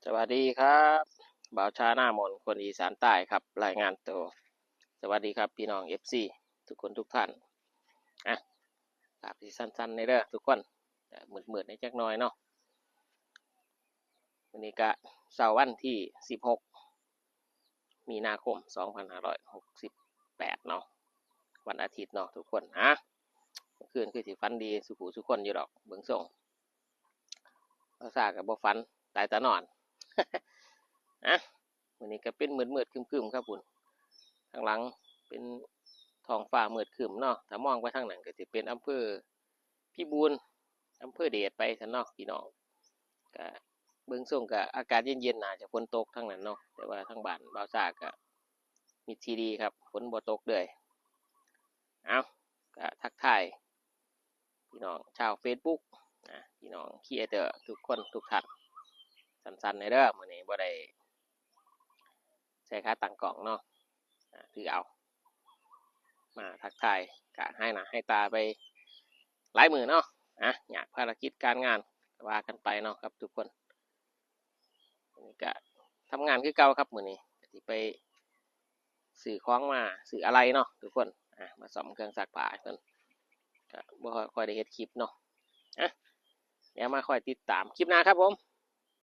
สวัสดีครับบ่าวชาหน้ามนต์คนอีสานใต้ครับรายงานตัวสวัสดีครับพี่น้องเอฟซีทุกคนทุกท่านอ่ะครับที่สั้นๆในเด้อทุกคนมืดๆในจักหน่อยเนาะวันนี้ก็เสาร์วันที่16มีนาคม2568เนาะวันอาทิตย์เนาะทุกคนเมื่อคืนคือสิฟันดีสุขุสุขคนอยู่ดอกเบิ่งส่งภาษากับบ่ฟันตายตานอน อ่ะวันนี้ก็เป็นมืดๆครึมๆครับคุณข้างหลังเป็นท้องฟ้ามืดครึมเนาะถ้ามองไปทางนั้นก็จะเป็นอำเภอพิบูลอำเภอเดชไปซั่นเนาะพี่น้องก็เบิ่งส่งก็อากาศเย็นๆน่าจะฝนตกทางนั้นเนาะแต่ว่าทางบ้านบ่าวซ่าก็มีทีดีครับฝนบ่ตกเลยเอาก็ทักทายพี่น้องชาว Facebook พี่น้องครีเอเตอร์ทุกคนทุกท่านสั้นๆในเด้อมื้อนี้บ่ได้ใช้ค่าตั้งกล้องเนาะคือเอามาทักทายกะให้หน้าให้ตาไปหลายมือเนาะอยากภารกิจการงานว่ากันไปเนาะครับทุกคนนี่ก็ทำงานคือเก่าครับมื้อนี้สิไปซื้อของมาซื้ออะไรเนาะทุกคนมาซ่อมเครื่องซักผ้าเพิ่นก็บ่ค่อยได้เฮ็ดคลิปเนาะเดี๋ยวมาคอยติดตามคลิปหน้าครับผม